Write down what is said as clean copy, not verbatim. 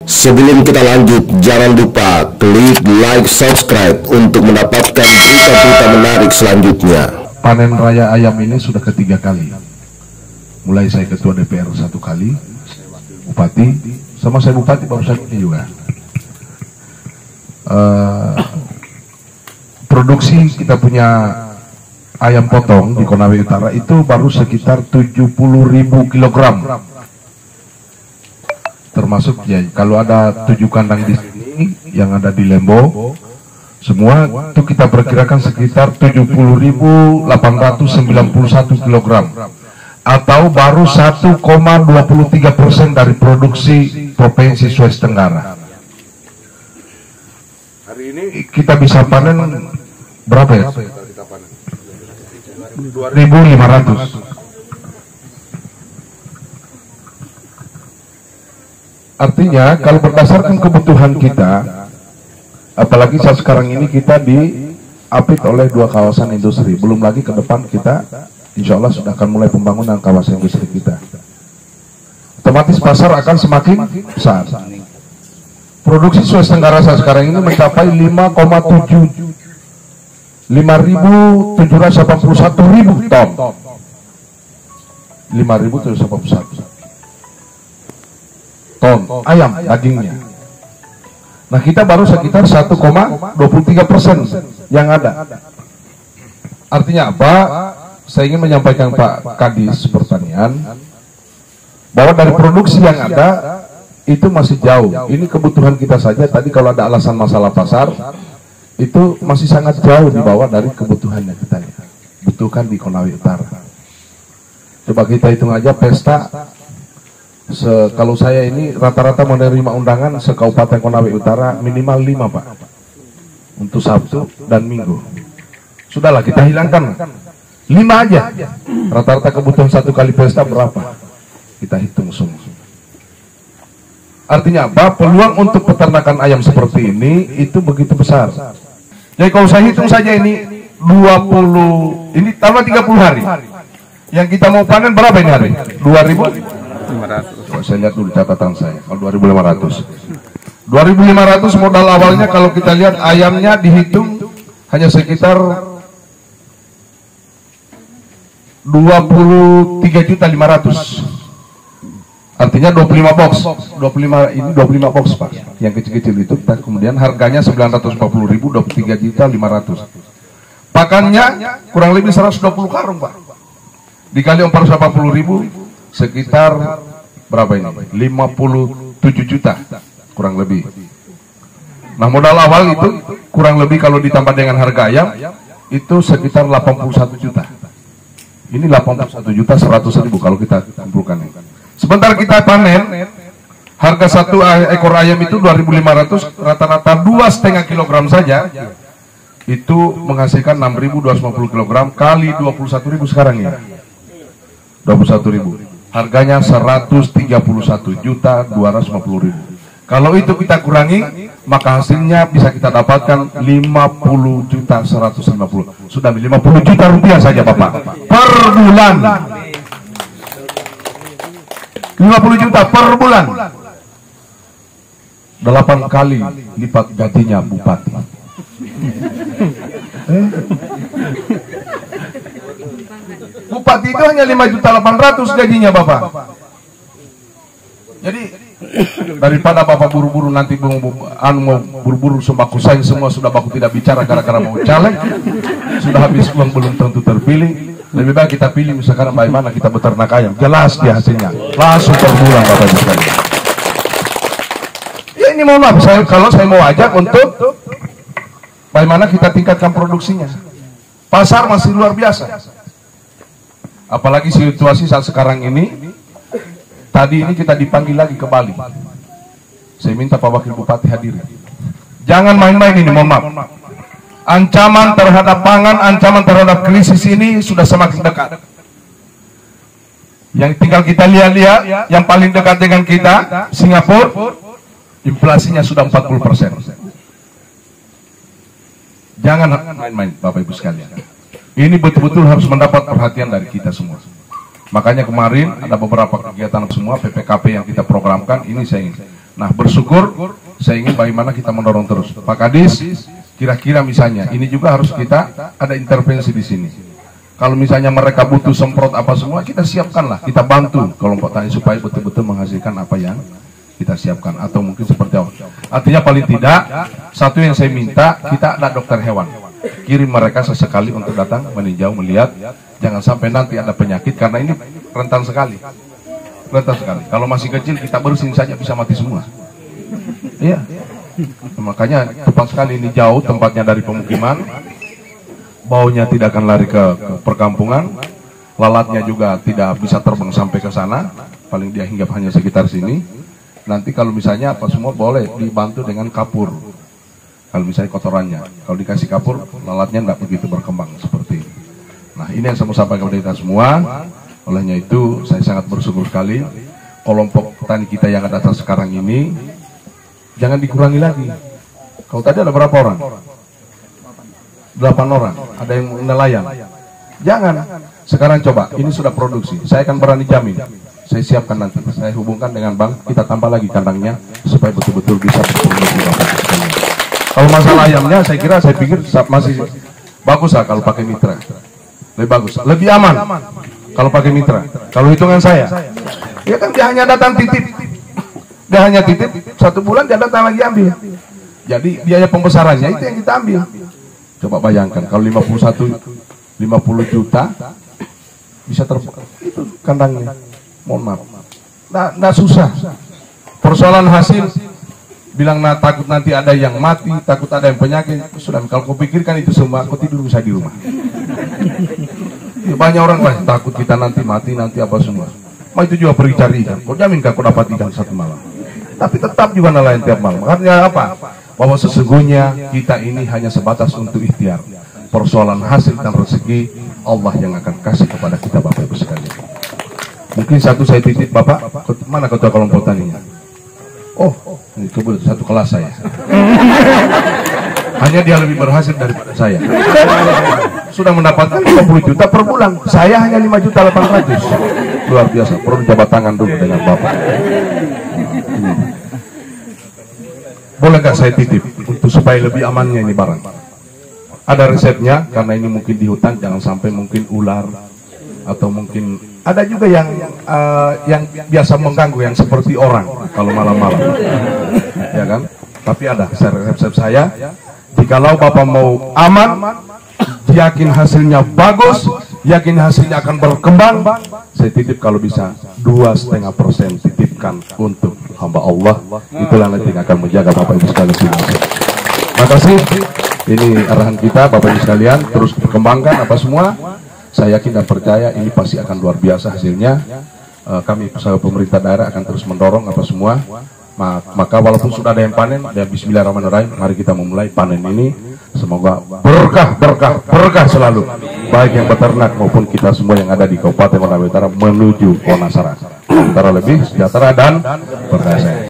Sebelum kita lanjut, jangan lupa klik like, subscribe untuk mendapatkan berita-berita menarik selanjutnya. Panen raya ayam ini sudah ketiga kali. Mulai saya ketua DPR satu kali, bupati, sama saya bupati barusan ini juga. Produksi kita punya ayam potong di Konawe Utara itu baru sekitar 70.000 kilogram. Termasuk ya kalau ada 7 kandang di sini yang ada di Lembo, semua itu kita perkirakan sekitar 70.891 kilogram, atau baru 1,23% dari produksi Provinsi Sulawesi Tenggara. Hari ini kita bisa panen berapa ya? 2.500. Artinya kalau berdasarkan kebutuhan kita, apalagi saat sekarang ini kita diapit oleh 2 kawasan industri, belum lagi ke depan kita insya Allah sudah akan mulai pembangunan kawasan industri kita, otomatis pasar akan semakin besar. Produksi Sulawesi Tenggara saat sekarang ini mencapai 5,7 5.781.000 ton, 5.781 ton ayam dagingnya. Nah kita baru sekitar 1,23% yang ada. Artinya apa? Saya ingin menyampaikan Pak Kadis Pertanian bahwa dari produksi yang ada itu masih jauh. Ini kebutuhan kita saja. Tadi kalau ada alasan masalah pasar, itu masih sangat jauh di bawah dari kebutuhan yang kita butuhkan di Konawe Utara. Coba kita hitung aja pesta. Kalau saya ini rata-rata menerima undangan se-Kabupaten Konawe Utara minimal 5 Pak, untuk Sabtu dan Minggu. Sudahlah kita hilangkan 5 aja. Rata-rata kebutuhan satu kali pesta berapa? Kita hitung semua. Artinya apa? Peluang untuk peternakan ayam seperti ini itu begitu besar. Jadi kalau saya hitung saja ini 20, ini tambah 30 hari. Yang kita mau panen berapa ini hari? 2.500. Saya lihat dulu catatan saya. Kalau 2.500 modal awalnya kalau kita lihat ayamnya dihitung hanya sekitar 23.500. Artinya 25 box. 25 box Pak. Yang kecil-kecil itu kita kemudian harganya 940.000, 23.500. Pakannya kurang lebih 120 karung Pak. Dikali 480.000 sekitar berapa ini? 57 juta kurang lebih. Nah modal awal itu kurang lebih kalau ditambah dengan harga ayam itu sekitar 81 juta. Ini 81 juta 100.000 kalau kita kumpulkan. Sebentar kita panen, harga satu ekor ayam itu 2.500, rata-rata 2,5 kilogram saja itu menghasilkan 6.250 kilogram kali 21.000 sekarang ya, 21.000. Harganya 131.250.000. Kalau itu kita kurangi, maka hasilnya bisa kita dapatkan 50.150. Sudah 50 juta rupiah saja Bapak per bulan. 50 juta per bulan. 8 kali lipat gajinya bupati. Bupati itu hanya 5.800.000 gajinya Bapak. Jadi daripada Bapak buru-buru nanti mau buru-buru sembako saya semua sudah baku tidak bicara gara-gara mau caleg, sudah habis uang belum tentu terpilih. Lebih baik kita pilih misalkan bagaimana kita beternak ayam, jelas dia hasilnya langsung per bulan Bapak sekalian. Ya ini mohon maaf, kalau saya mau ajak untuk bagaimana kita tingkatkan produksinya. Pasar masih luar biasa. Apalagi situasi saat sekarang ini. Tadi ini kita dipanggil lagi ke Bali. Saya minta Pak Wakil Bupati hadir. Jangan main-main ini, mohon maaf. Ancaman terhadap pangan, ancaman terhadap krisis ini sudah semakin dekat. Yang tinggal kita lihat-lihat, yang paling dekat dengan kita, Singapura, inflasinya sudah 40%. Jangan main-main Bapak Ibu sekalian. Ini betul-betul harus mendapat perhatian dari kita semua. Makanya kemarin ada beberapa kegiatan semua PPKP yang kita programkan, ini saya ingin Nah, bersyukur, saya ingin bagaimana kita mendorong terus. Pak Kadis, kira-kira misalnya, ini juga harus kita ada intervensi di sini. Kalau misalnya mereka butuh semprot apa semua, kita siapkanlah, kita bantu kelompok tani supaya betul-betul menghasilkan apa yang kita siapkan. Atau mungkin seperti apa. Artinya paling tidak, satu yang saya minta, kita ada dokter hewan. Kirim mereka sesekali untuk datang meninjau, melihat. Jangan sampai nanti ada penyakit, karena ini rentan sekali. Rentan sekali. Kalau masih kecil, kita bersihin saja bisa mati semua. Iya. Makanya tepat sekali ini jauh tempatnya dari pemukiman. Baunya tidak akan lari ke perkampungan, lalatnya juga tidak bisa terbang sampai ke sana, paling dia hinggap hanya sekitar sini. Nanti kalau misalnya apa semua boleh dibantu dengan kapur. Kalau misalnya kotorannya, kalau dikasih kapur, lalatnya tidak begitu berkembang seperti ini. Nah, ini yang saya mau sampaikan kepada kita semua. Olehnya itu, saya sangat bersyukur sekali kelompok tani kita yang ada sekarang ini jangan dikurangi lagi. Kalau tadi ada berapa orang? 8 orang, ada yang nelayan. Jangan. Sekarang coba, ini sudah produksi. Saya akan berani jamin. Saya siapkan nanti. Saya hubungkan dengan bank, kita tambah lagi kandangnya supaya betul-betul bisa berproduksi. Kalau masalah ayamnya, saya pikir masih bagus lah kalau pakai mitra. Lebih bagus, lebih aman kalau pakai mitra. Kalau hitungan saya, ya kan dia hanya datang titip. Dia hanya titip 1 bulan, dia datang lagi ambil. Jadi biaya pembesarannya itu yang kita ambil. Coba bayangkan kalau 50 juta bisa itu kandangnya. Mohon maaf. Nggak susah. Persoalan hasil bilang takut nanti ada yang mati, takut ada yang penyakit. Sudah, kalau kau pikirkan itu semua, kau tidur bisa di rumah. Ya, banyak orang takut kita nanti mati, nanti apa semua. Itu juga pergi cari ikan. Kau jamin kau dapat ikan 1 malam. Tapi tetap juga nelayan tiap malam. Artinya apa? Bahwa sesungguhnya kita ini hanya sebatas untuk ikhtiar. Persoalan hasil dan rezeki Allah yang akan kasih kepada kita, Bapak Ibu sekalian. Mungkin satu saya titip, Bapak, mana ketua kelompok taninya? Oh, ini kebetulan satu kelas saya. Hanya dia lebih berhasil daripada saya. Sudah mendapatkan 50 juta per bulan. Saya hanya 5.800.000. Luar biasa, perlu jabat tangan dulu dengan Bapak. Boleh nggak saya titip untuk supaya lebih amannya ini barang? Ada resepnya, karena ini mungkin di hutan, jangan sampai mungkin ular atau mungkin ada juga yang biasa mengganggu, yang seperti orang kalau malam-malam, ya kan? Tapi ada resep saya. Jikalau Bapak mau aman, yakin hasilnya bagus, yakin hasilnya akan berkembang, saya titip kalau bisa 2,5% titipkan untuk hamba Allah. Itulah nanti yang akan menjaga Bapak Ibu sekalian. Terima kasih. Ini arahan kita, Bapak Ibu sekalian, terus perkembangkan apa semua. Saya yakin dan percaya ini pasti akan luar biasa hasilnya. Kami sebagai pemerintah daerah akan terus mendorong apa semua. Maka walaupun sudah ada yang panen, dan bismillahirrahmanirrahim, mari kita memulai panen ini. Semoga berkah selalu, baik yang peternak maupun kita semua yang ada di Kabupaten Konawe Utara menuju Wonosalam. Antara lebih sejahtera dan berkah.